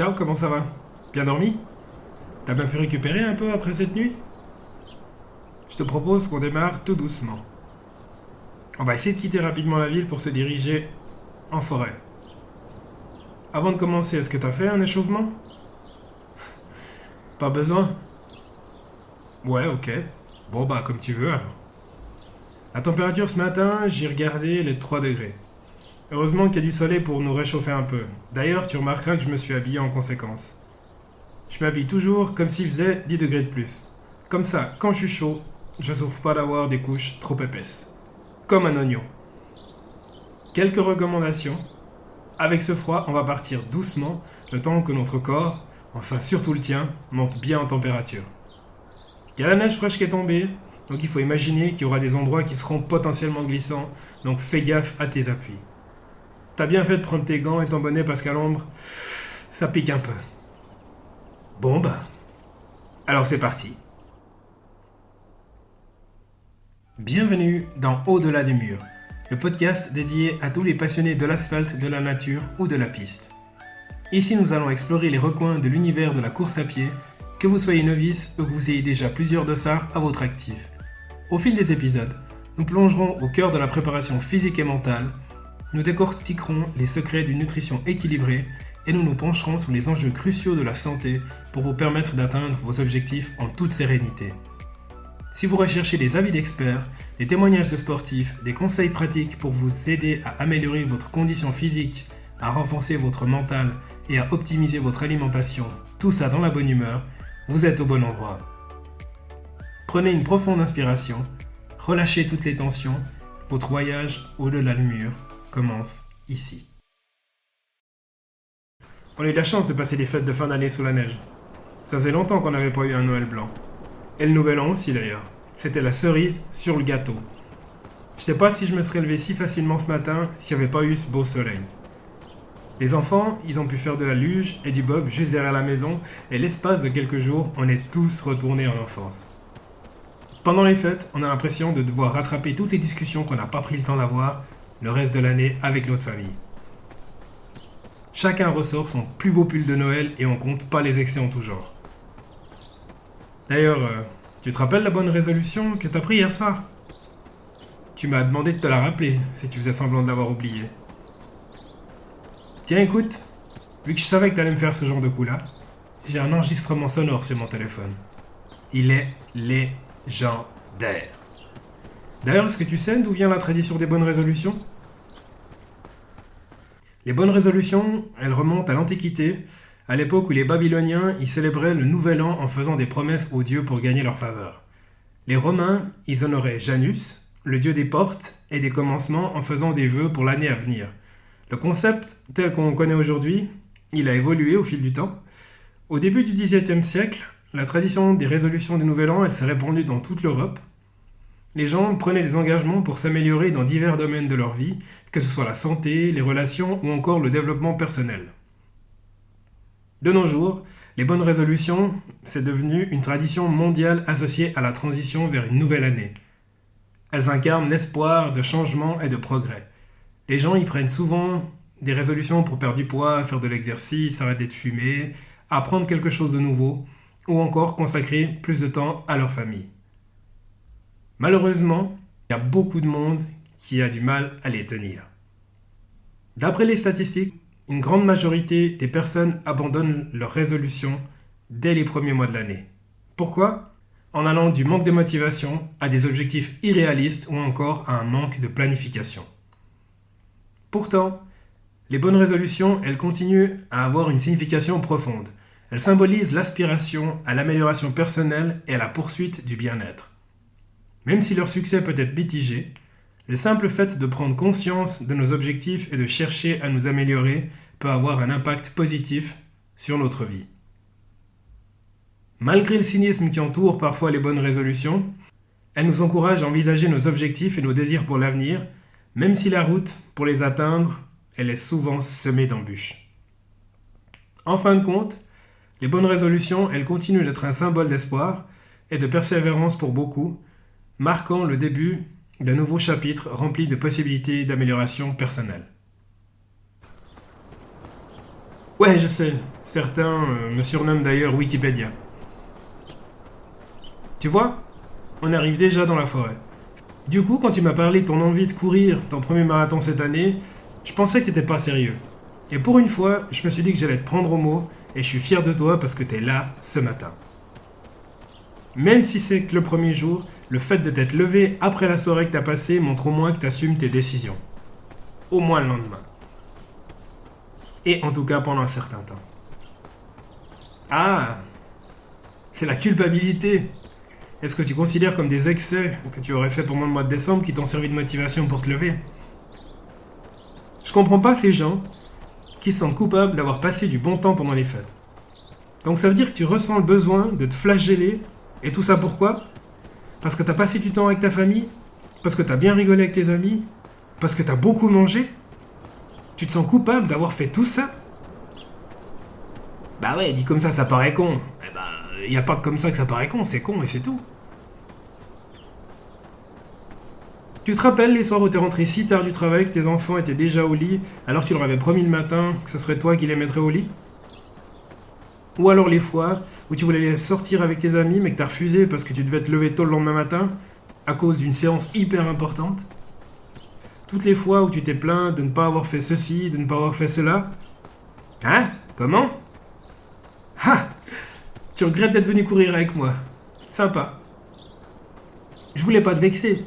Ciao, comment ça va? Bien dormi? T'as bien pu récupérer un peu après cette nuit? Je te propose qu'on démarre tout doucement. On va essayer de quitter rapidement la ville pour se diriger en forêt. Avant de commencer, est-ce que t'as fait un échauffement? Pas besoin? Ouais, ok. Bon bah comme tu veux alors. La température ce matin, j'ai regardé, elle est de 3 degrés. Heureusement qu'il y a du soleil pour nous réchauffer un peu. D'ailleurs, tu remarqueras que je me suis habillé en conséquence. Je m'habille toujours comme s'il faisait 10 degrés de plus. Comme ça, quand je suis chaud, je souffre pas d'avoir des couches trop épaisses. Comme un oignon. Quelques recommandations. Avec ce froid, on va partir doucement, le temps que notre corps, enfin surtout le tien, monte bien en température. Il y a la neige fraîche qui est tombée, donc il faut imaginer qu'il y aura des endroits qui seront potentiellement glissants, donc fais gaffe à tes appuis. T'as bien fait de prendre tes gants et ton bonnet parce qu'à l'ombre, ça pique un peu. Bon bah, alors c'est parti. Bienvenue dans Au-delà du mur, le podcast dédié à tous les passionnés de l'asphalte, de la nature ou de la piste. Ici, nous allons explorer les recoins de l'univers de la course à pied, que vous soyez novice ou que vous ayez déjà plusieurs dossards à votre actif. Au fil des épisodes, nous plongerons au cœur de la préparation physique et mentale, nous décortiquerons les secrets d'une nutrition équilibrée et nous nous pencherons sur les enjeux cruciaux de la santé pour vous permettre d'atteindre vos objectifs en toute sérénité. Si vous recherchez des avis d'experts, des témoignages de sportifs, des conseils pratiques pour vous aider à améliorer votre condition physique, à renforcer votre mental et à optimiser votre alimentation, tout ça dans la bonne humeur, vous êtes au bon endroit. Prenez une profonde inspiration, relâchez toutes les tensions, votre voyage au-delà du mur commence ici. On a eu de la chance de passer les fêtes de fin d'année sous la neige. Ça faisait longtemps qu'on n'avait pas eu un Noël blanc. Et le Nouvel An aussi d'ailleurs. C'était la cerise sur le gâteau. Je sais pas si je me serais levé si facilement ce matin s'il n'y avait pas eu ce beau soleil. Les enfants, ils ont pu faire de la luge et du bob juste derrière la maison et l'espace de quelques jours, on est tous retournés en enfance. Pendant les fêtes, on a l'impression de devoir rattraper toutes les discussions qu'on n'a pas pris le temps d'avoir le reste de l'année avec notre famille. Chacun ressort son plus beau pull de Noël et on compte pas les excès en tout genre. D'ailleurs, tu te rappelles la bonne résolution que t'as prise hier soir? Tu m'as demandé de te la rappeler si tu faisais semblant de l'avoir oublié. Tiens, écoute, vu que je savais que t'allais me faire ce genre de coup-là, j'ai un enregistrement sonore sur mon téléphone. Il est légendaire. D'ailleurs, est-ce que tu sais d'où vient la tradition des bonnes résolutions? Les bonnes résolutions, elles remontent à l'Antiquité, à l'époque où les Babyloniens y célébraient le Nouvel An en faisant des promesses aux dieux pour gagner leur faveur. Les Romains, ils honoraient Janus, le dieu des portes et des commencements en faisant des vœux pour l'année à venir. Le concept, tel qu'on le connaît aujourd'hui, il a évolué au fil du temps. Au début du XVIIe siècle, la tradition des résolutions du Nouvel An, elle s'est répandue dans toute l'Europe. Les gens prenaient des engagements pour s'améliorer dans divers domaines de leur vie, que ce soit la santé, les relations ou encore le développement personnel. De nos jours, les bonnes résolutions, c'est devenu une tradition mondiale associée à la transition vers une nouvelle année. Elles incarnent l'espoir de changement et de progrès. Les gens y prennent souvent des résolutions pour perdre du poids, faire de l'exercice, arrêter de fumer, apprendre quelque chose de nouveau, ou encore consacrer plus de temps à leur famille. Malheureusement, il y a beaucoup de monde qui a du mal à les tenir. D'après les statistiques, une grande majorité des personnes abandonnent leurs résolutions dès les premiers mois de l'année. Pourquoi? En allant du manque de motivation à des objectifs irréalistes ou encore à un manque de planification. Pourtant, les bonnes résolutions, elles continuent à avoir une signification profonde. Elles symbolisent l'aspiration à l'amélioration personnelle et à la poursuite du bien-être. Même si leur succès peut être mitigé, le simple fait de prendre conscience de nos objectifs et de chercher à nous améliorer peut avoir un impact positif sur notre vie. Malgré le cynisme qui entoure parfois les bonnes résolutions, elles nous encouragent à envisager nos objectifs et nos désirs pour l'avenir, même si la route pour les atteindre, elle est souvent semée d'embûches. En fin de compte, les bonnes résolutions, elles continuent d'être un symbole d'espoir et de persévérance pour beaucoup, marquant le début d'un nouveau chapitre rempli de possibilités d'amélioration personnelle. Ouais, je sais. Certains me surnomment d'ailleurs Wikipédia. Tu vois, on arrive déjà dans la forêt. Du coup, quand tu m'as parlé de ton envie de courir ton premier marathon cette année, je pensais que t'étais pas sérieux. Et pour une fois, je me suis dit que j'allais te prendre au mot, et je suis fier de toi parce que t'es là ce matin. Même si c'est que le premier jour, le fait de t'être levé après la soirée que t'as passée montre au moins que t'assumes tes décisions. Au moins le lendemain. Et en tout cas pendant un certain temps. Ah, c'est la culpabilité. Est-ce que tu considères comme des excès que tu aurais fait pendant le mois de décembre qui t'ont servi de motivation pour te lever? Je comprends pas ces gens qui se sentent coupables d'avoir passé du bon temps pendant les fêtes. Donc ça veut dire que tu ressens le besoin de te flageller, et tout ça pourquoi? Parce que t'as passé du temps avec ta famille? Parce que t'as bien rigolé avec tes amis? Parce que t'as beaucoup mangé? Tu te sens coupable d'avoir fait tout ça? Bah ouais, dit comme ça paraît con. Eh ben, y a pas que comme ça que ça paraît con, c'est con et c'est tout. Tu te rappelles les soirs où t'es rentré si tard du travail que tes enfants étaient déjà au lit, alors que tu leur avais promis le matin que ce serait toi qui les mettrais au lit? Ou alors les fois où tu voulais les sortir avec tes amis mais que t'as refusé parce que tu devais te lever tôt le lendemain matin à cause d'une séance hyper importante? Toutes les fois où tu t'es plaint de ne pas avoir fait ceci, de ne pas avoir fait cela? Hein? Comment? Ah! Tu regrettes d'être venu courir avec moi. Sympa. Je voulais pas te vexer,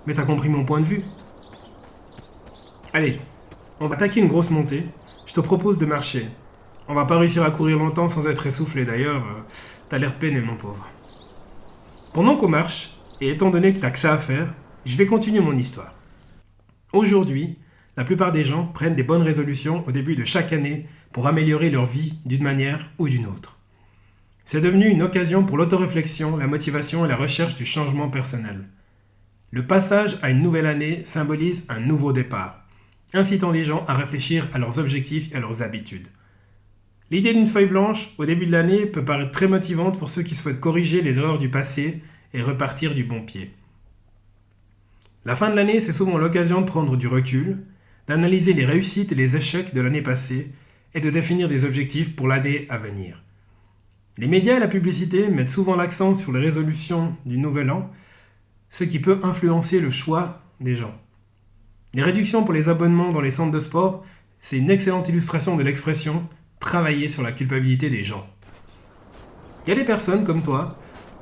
mais t'as compris mon point de vue. Allez, on va attaquer une grosse montée. Je te propose de marcher. On va pas réussir à courir longtemps sans être essoufflé d'ailleurs. T'as l'air peiné, mon pauvre. Pendant qu'on marche, et étant donné que t'as que ça à faire, je vais continuer mon histoire. Aujourd'hui, la plupart des gens prennent des bonnes résolutions au début de chaque année pour améliorer leur vie d'une manière ou d'une autre. C'est devenu une occasion pour l'autoréflexion, la motivation et la recherche du changement personnel. Le passage à une nouvelle année symbolise un nouveau départ, incitant les gens à réfléchir à leurs objectifs et à leurs habitudes. L'idée d'une feuille blanche au début de l'année peut paraître très motivante pour ceux qui souhaitent corriger les erreurs du passé et repartir du bon pied. La fin de l'année, c'est souvent l'occasion de prendre du recul, d'analyser les réussites et les échecs de l'année passée et de définir des objectifs pour l'année à venir. Les médias et la publicité mettent souvent l'accent sur les résolutions du nouvel an, ce qui peut influencer le choix des gens. Les réductions pour les abonnements dans les centres de sport, c'est une excellente illustration de l'expression « travailler sur la culpabilité des gens ». Il y a des personnes comme toi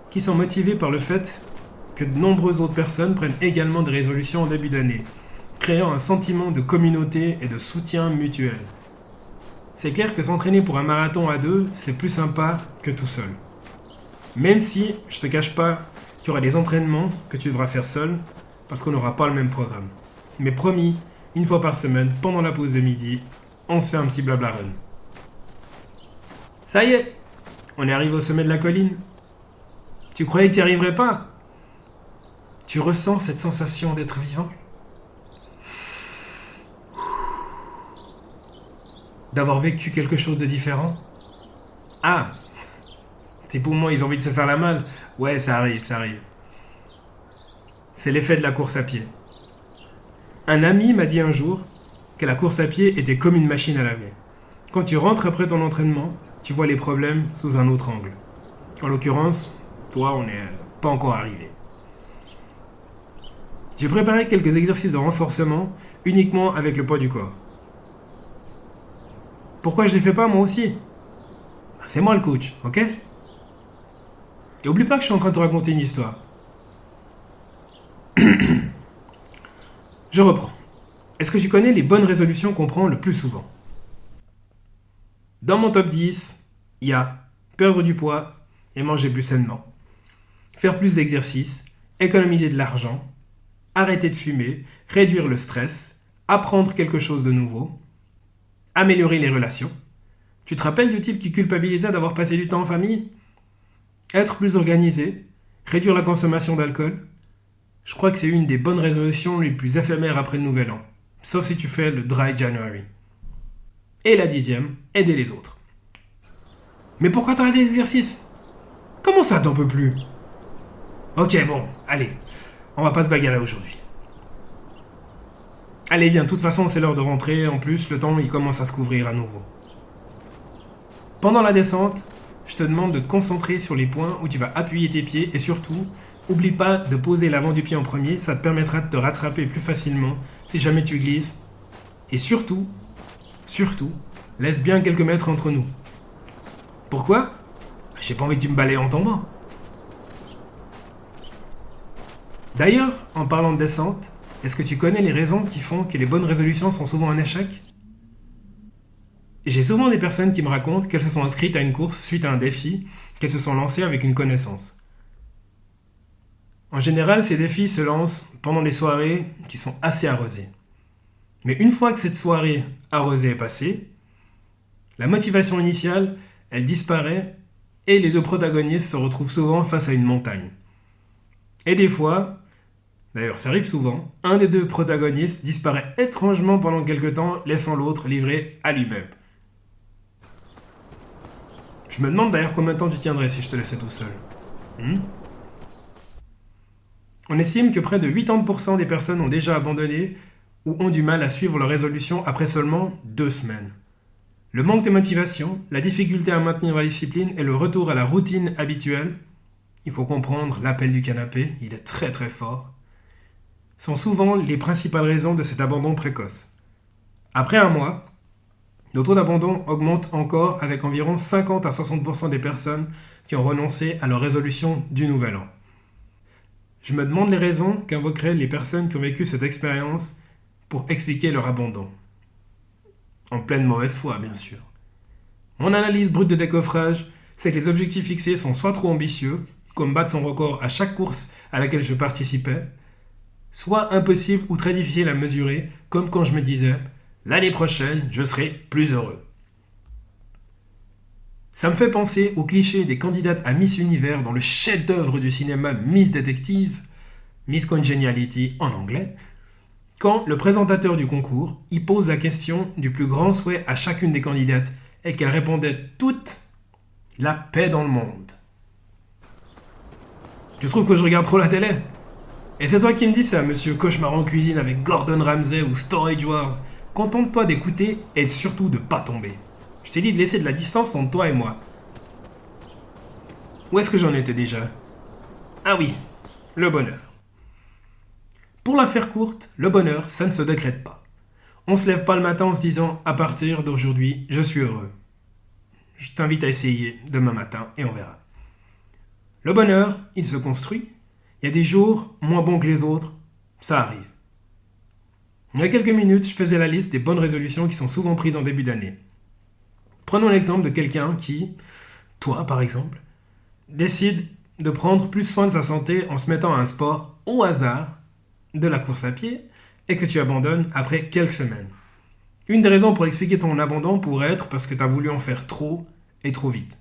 qui sont motivées par le fait que de nombreuses autres personnes prennent également des résolutions en début d'année, créant un sentiment de communauté et de soutien mutuel. C'est clair que s'entraîner pour un marathon à deux, c'est plus sympa que tout seul. Même si, je te cache pas, qu'il y aura des entraînements que tu devras faire seul, parce qu'on n'aura pas le même programme. Mais promis, une fois par semaine, pendant la pause de midi, on se fait un petit blabla run. Ça y est, on est arrivé au sommet de la colline. Tu croyais que tu n'y arriverais pas? Tu ressens cette sensation d'être vivant? D'avoir vécu quelque chose de différent? Ah! Tes poumons, ils ont envie de se faire la malle? Ouais, ça arrive, ça arrive. C'est l'effet de la course à pied. Un ami m'a dit un jour que la course à pied était comme une machine à laver. Quand tu rentres après ton entraînement, tu vois les problèmes sous un autre angle. En l'occurrence, toi, on n'est pas encore arrivé. J'ai préparé quelques exercices de renforcement uniquement avec le poids du corps. Pourquoi je les fais pas moi aussi? C'est moi le coach, ok? Et oublie pas que je suis en train de te raconter une histoire. Je reprends. Est-ce que tu connais les bonnes résolutions qu'on prend le plus souvent? Dans mon top 10, il y a perdre du poids et manger plus sainement, faire plus d'exercice, économiser de l'argent, arrêter de fumer, réduire le stress, apprendre quelque chose de nouveau, améliorer les relations. Tu te rappelles du type qui culpabilisait d'avoir passé du temps en famille? Être plus organisé, réduire la consommation d'alcool. Je crois que c'est une des bonnes résolutions les plus éphémères après le nouvel an, sauf si tu fais le Dry January. Et la 10e, aider les autres. Mais pourquoi t'arrêtes l'exercice? Comment ça t'en peux plus? Ok, bon, allez, on va pas se bagarrer aujourd'hui. Allez, viens, de toute façon, c'est l'heure de rentrer. En plus, le temps, il commence à se couvrir à nouveau. Pendant la descente, je te demande de te concentrer sur les points où tu vas appuyer tes pieds et surtout, oublie pas de poser l'avant du pied en premier, ça te permettra de te rattraper plus facilement si jamais tu glisses. Et surtout, laisse bien quelques mètres entre nous. Pourquoi ? J'ai pas envie que tu me balayes en tombant. D'ailleurs, en parlant de descente, est-ce que tu connais les raisons qui font que les bonnes résolutions sont souvent un échec ? J'ai souvent des personnes qui me racontent qu'elles se sont inscrites à une course suite à un défi, qu'elles se sont lancées avec une connaissance. En général, ces défis se lancent pendant des soirées qui sont assez arrosées. Mais une fois que cette soirée arrosée est passée, la motivation initiale, elle disparaît et les deux protagonistes se retrouvent souvent face à une montagne. Et des fois, d'ailleurs ça arrive souvent, un des deux protagonistes disparaît étrangement pendant quelque temps, laissant l'autre livré à lui-même. Je me demande d'ailleurs combien de temps tu tiendrais si je te laissais tout seul. On estime que près de 80% des personnes ont déjà abandonné ou ont du mal à suivre leur résolution après seulement 2 semaines. Le manque de motivation, la difficulté à maintenir la discipline et le retour à la routine habituelle, il faut comprendre l'appel du canapé, il est très très fort, sont souvent les principales raisons de cet abandon précoce. Après un mois, le taux d'abandon augmente encore avec environ 50 à 60% des personnes qui ont renoncé à leur résolution du nouvel an. Je me demande les raisons qu'invoqueraient les personnes qui ont vécu cette expérience pour expliquer leur abandon. En pleine mauvaise foi, bien sûr. Mon analyse brute de décoffrage, c'est que les objectifs fixés sont soit trop ambitieux, comme battre son record à chaque course à laquelle je participais, soit impossible ou très difficile à mesurer, comme quand je me disais « l'année prochaine, je serai plus heureux ». Ça me fait penser au cliché des candidates à Miss Univers dans le chef-d'œuvre du cinéma Miss Detective, Miss Congeniality en anglais, quand le présentateur du concours y pose la question du plus grand souhait à chacune des candidates et qu'elles répondaient toutes « la paix dans le monde ». Tu trouves que je regarde trop la télé ? Et c'est toi qui me dis ça, monsieur Cauchemar en cuisine avec Gordon Ramsay ou Storage Wars. Contente-toi d'écouter et surtout de pas tomber. Je t'ai dit de laisser de la distance entre toi et moi. Où est-ce que j'en étais déjà ? Ah oui, le bonheur. Pour la faire courte, le bonheur, ça ne se décrète pas. On se lève pas le matin en se disant « à partir d'aujourd'hui, je suis heureux ». Je t'invite à essayer demain matin et on verra. Le bonheur, il se construit. Il y a des jours moins bons que les autres, ça arrive. Il y a quelques minutes, je faisais la liste des bonnes résolutions qui sont souvent prises en début d'année. Prenons l'exemple de quelqu'un qui, toi par exemple, décide de prendre plus soin de sa santé en se mettant à un sport au hasard, de la course à pied, et que tu abandonnes après quelques semaines. Une des raisons pour expliquer ton abandon pourrait être parce que tu as voulu en faire trop et trop vite.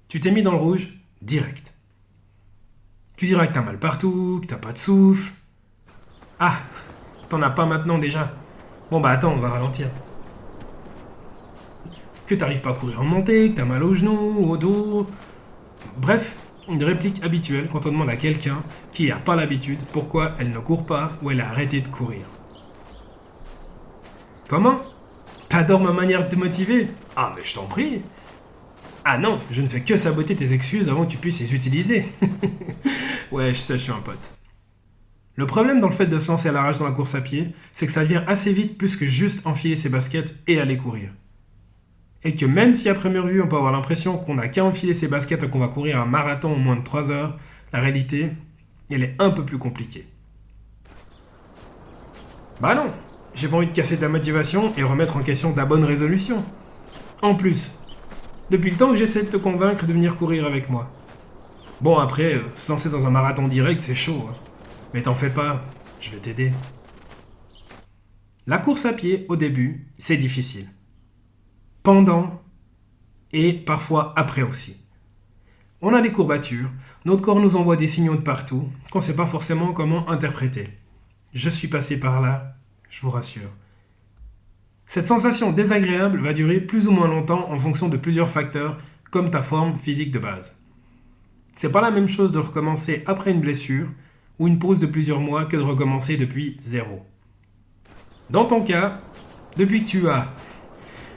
Tu t'es mis dans le rouge direct. Tu diras que t'as mal partout, que t'as pas de souffle. Ah, t'en as pas maintenant déjà. Bon bah attends, on va ralentir. Que t'arrives pas à courir en montée, que t'as mal aux genoux, au dos. Bref, une réplique habituelle quand on demande à quelqu'un qui n'a pas l'habitude pourquoi elle ne court pas ou elle a arrêté de courir. Comment ? T'adores ma manière de te motiver ? Ah mais je t'en prie. Ah non, je ne fais que saboter tes excuses avant que tu puisses les utiliser. Ouais, je sais, je suis un pote. Le problème dans le fait de se lancer à l'arrache dans la course à pied, c'est que ça devient assez vite plus que juste enfiler ses baskets et aller courir. Et que même si à première vue on peut avoir l'impression qu'on n'a qu'à enfiler ses baskets et qu'on va courir un marathon en moins de 3 heures, la réalité, elle est un peu plus compliquée. Bah non, j'ai pas envie de casser ta motivation et remettre en question ta bonne résolution. En plus, depuis le temps que j'essaie de te convaincre de venir courir avec moi. Bon après, se lancer dans un marathon direct c'est chaud, hein. Mais t'en fais pas, je vais t'aider. La course à pied, au début, c'est difficile. Pendant et parfois après aussi. On a des courbatures, notre corps nous envoie des signaux de partout qu'on ne sait pas forcément comment interpréter. Je suis passé par là, je vous rassure. Cette sensation désagréable va durer plus ou moins longtemps en fonction de plusieurs facteurs, comme ta forme physique de base. C'est pas la même chose de recommencer après une blessure ou une pause de plusieurs mois que de recommencer depuis zéro. Dans ton cas, depuis que tu as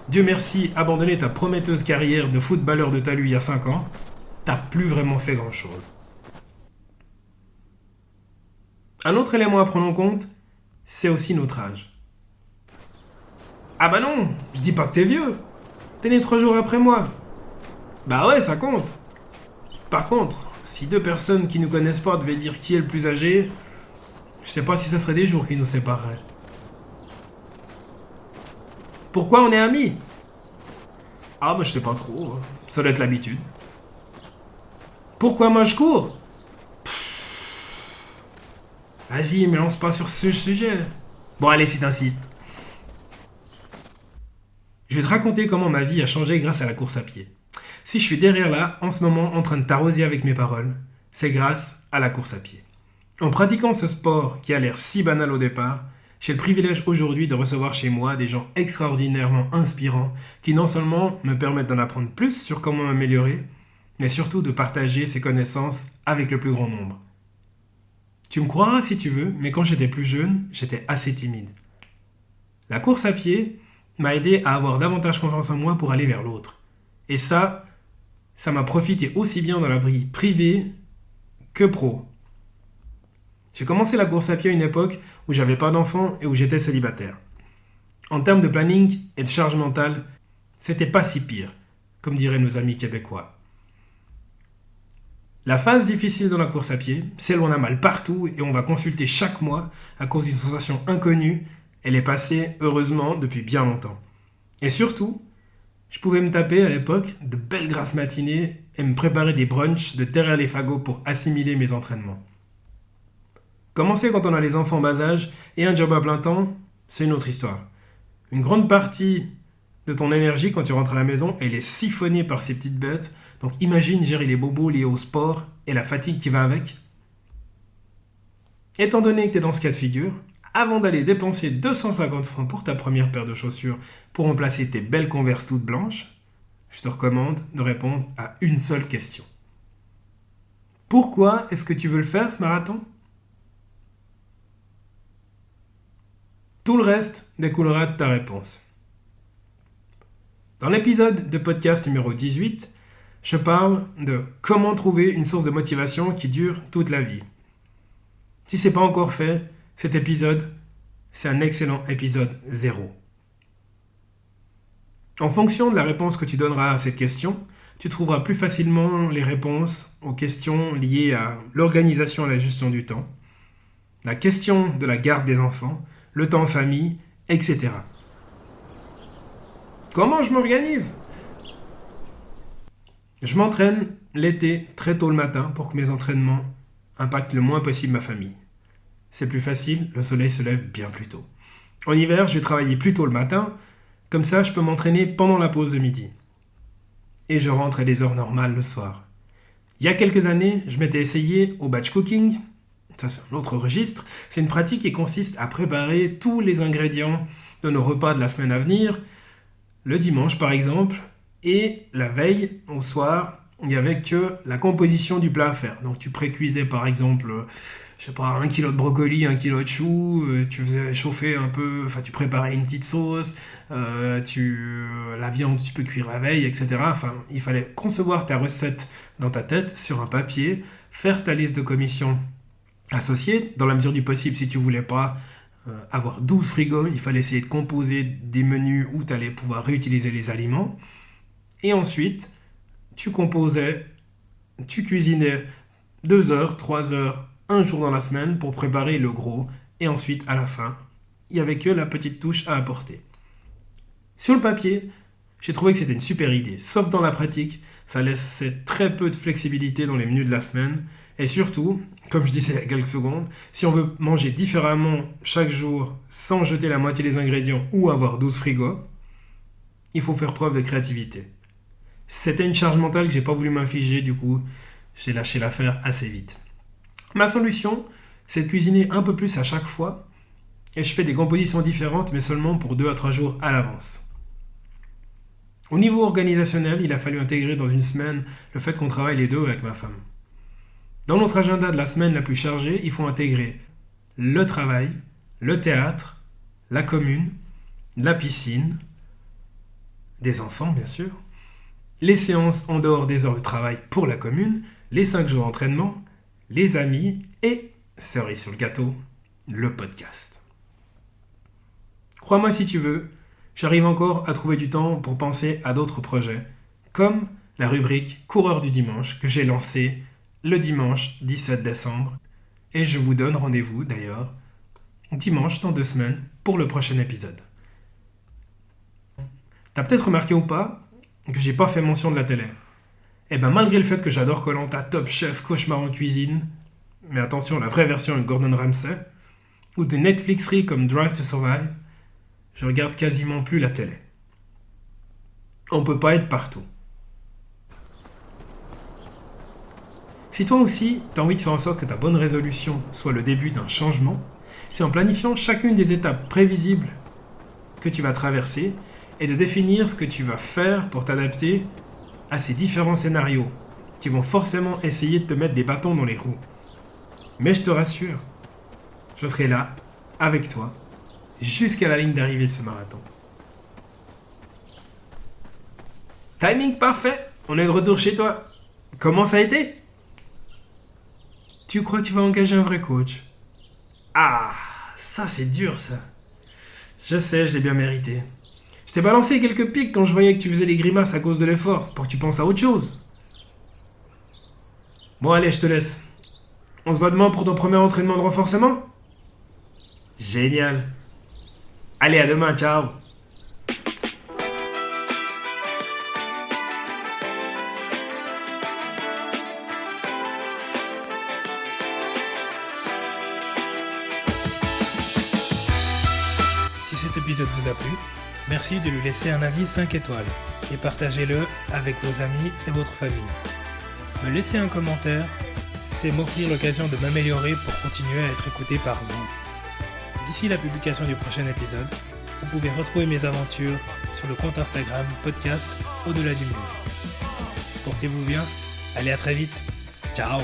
Dieu merci, abandonner ta prometteuse carrière de footballeur de talus il y a 5 ans, t'as plus vraiment fait grand chose. Un autre élément à prendre en compte, c'est aussi notre âge. Ah bah non, je dis pas que t'es vieux. T'es né 3 jours après moi. Bah ouais, ça compte. Par contre, si 2 personnes qui nous connaissent pas devaient dire qui est le plus âgé, je sais pas si ça serait des jours qui nous sépareraient. Pourquoi on est amis? Ah bah je sais pas trop, ça doit être l'habitude. Pourquoi moi je cours? Vas-y, me lance pas sur ce sujet. Bon allez, si t'insistes. Je vais te raconter comment ma vie a changé grâce à la course à pied. Si je suis derrière là, en ce moment, en train de t'arroser avec mes paroles, c'est grâce à la course à pied. En pratiquant ce sport qui a l'air si banal au départ, j'ai le privilège aujourd'hui de recevoir chez moi des gens extraordinairement inspirants qui non seulement me permettent d'en apprendre plus sur comment m'améliorer, mais surtout de partager ces connaissances avec le plus grand nombre. Tu me croiras si tu veux, mais quand j'étais plus jeune, j'étais assez timide. La course à pied m'a aidé à avoir davantage confiance en moi pour aller vers l'autre. Et ça m'a profité aussi bien dans la vie privée que pro. J'ai commencé la course à pied à une époque où j'avais pas d'enfant et où j'étais célibataire. En termes de planning et de charge mentale, c'était pas si pire, comme diraient nos amis québécois. La phase difficile dans la course à pied, celle où on a mal partout et on va consulter chaque mois à cause d'une sensation inconnue, elle est passée, heureusement, depuis bien longtemps. Et surtout, je pouvais me taper à l'époque de belles grasses matinées et me préparer des brunchs de derrière les fagots pour assimiler mes entraînements. Commencer quand on a les enfants en bas âge et un job à plein temps, c'est une autre histoire. Une grande partie de ton énergie quand tu rentres à la maison, elle est siphonnée par ces petites bêtes. Donc imagine gérer les bobos liés au sport et la fatigue qui va avec. Étant donné que tu es dans ce cas de figure, avant d'aller dépenser 250 francs pour ta première paire de chaussures pour remplacer tes belles Converse toutes blanches, je te recommande de répondre à une seule question. Pourquoi est-ce que tu veux le faire, ce marathon? Tout le reste découlera de ta réponse. Dans l'épisode de podcast numéro 18, je parle de comment trouver une source de motivation qui dure toute la vie. Si ce n'est pas encore fait, cet épisode, c'est un excellent épisode 0. En fonction de la réponse que tu donneras à cette question, tu trouveras plus facilement les réponses aux questions liées à l'organisation et la gestion du temps, la question de la garde des enfants, le temps en famille, etc. Comment je m'organise? Je m'entraîne l'été très tôt le matin pour que mes entraînements impactent le moins possible ma famille. C'est plus facile, le soleil se lève bien plus tôt. En hiver, je vais travailler plus tôt le matin, comme ça je peux m'entraîner pendant la pause de midi. Et je rentre à des heures normales le soir. Il y a quelques années, je m'étais essayé au batch cooking. Ça, c'est un autre registre. C'est une pratique qui consiste à préparer tous les ingrédients de nos repas de la semaine à venir, le dimanche par exemple, et la veille, au soir, il n'y avait que la composition du plat à faire. Donc tu précuisais par exemple, je sais pas, 1 kilo de brocoli, 1 kilo de choux, tu faisais chauffer un peu, enfin tu préparais une petite sauce, la viande tu peux cuire la veille, etc. Enfin, il fallait concevoir ta recette dans ta tête, sur un papier, faire ta liste de commissions associée, dans la mesure du possible si tu voulais pas avoir 12 frigos, il fallait essayer de composer des menus où tu allais pouvoir réutiliser les aliments. Et ensuite, tu composais, tu cuisinais 2 heures, 3 heures, un jour dans la semaine pour préparer le gros. Et ensuite, à la fin, il n'y avait que la petite touche à apporter. Sur le papier, j'ai trouvé que c'était une super idée. Sauf dans la pratique, ça laissait très peu de flexibilité dans les menus de la semaine. Et surtout, comme je disais il y a quelques secondes, si on veut manger différemment chaque jour sans jeter la moitié des ingrédients ou avoir 12 frigos, il faut faire preuve de créativité. C'était une charge mentale que j'ai pas voulu m'infliger, du coup, j'ai lâché l'affaire assez vite. Ma solution, c'est de cuisiner un peu plus à chaque fois, et je fais des compositions différentes, mais seulement pour 2 à 3 jours à l'avance. Au niveau organisationnel, il a fallu intégrer dans une semaine le fait qu'on travaille les deux avec ma femme. Dans notre agenda de la semaine la plus chargée, il faut intégrer le travail, le théâtre, la commune, la piscine, des enfants bien sûr, les séances en dehors des heures de travail pour la commune, les 5 jours d'entraînement, les amis et, cerise sur le gâteau, le podcast. Crois-moi si tu veux, j'arrive encore à trouver du temps pour penser à d'autres projets, comme la rubrique Coureur du dimanche que j'ai lancée le dimanche 17 décembre. Et je vous donne rendez-vous d'ailleurs dimanche dans 2 semaines pour le prochain épisode. T'as peut-être remarqué ou pas que j'ai pas fait mention de la télé. Et ben malgré le fait que j'adore Koh-Lanta, Top Chef, Cauchemar en cuisine, mais attention, la vraie version avec Gordon Ramsay, ou des Netflixeries comme Drive to Survive, je regarde quasiment plus la télé. On peut pas être partout. Si toi aussi, tu as envie de faire en sorte que ta bonne résolution soit le début d'un changement, c'est en planifiant chacune des étapes prévisibles que tu vas traverser et de définir ce que tu vas faire pour t'adapter à ces différents scénarios qui vont forcément essayer de te mettre des bâtons dans les roues. Mais je te rassure, je serai là, avec toi, jusqu'à la ligne d'arrivée de ce marathon. Timing parfait, on est de retour chez toi. Comment ça a été ? Tu crois que tu vas engager un vrai coach ? Ah, ça c'est dur ça. Je sais, je l'ai bien mérité. Je t'ai balancé quelques pics quand je voyais que tu faisais des grimaces à cause de l'effort, pour que tu penses à autre chose. Bon allez, je te laisse. On se voit demain pour ton premier entraînement de renforcement ? Génial. Allez, à demain, ciao. Si cet épisode vous a plu, merci de lui laisser un avis 5 étoiles et partagez-le avec vos amis et votre famille. Me laisser un commentaire, c'est m'offrir l'occasion de m'améliorer pour continuer à être écouté par vous. D'ici la publication du prochain épisode, vous pouvez retrouver mes aventures sur le compte Instagram podcast Au-delà du mur. Portez-vous bien, allez à très vite, ciao.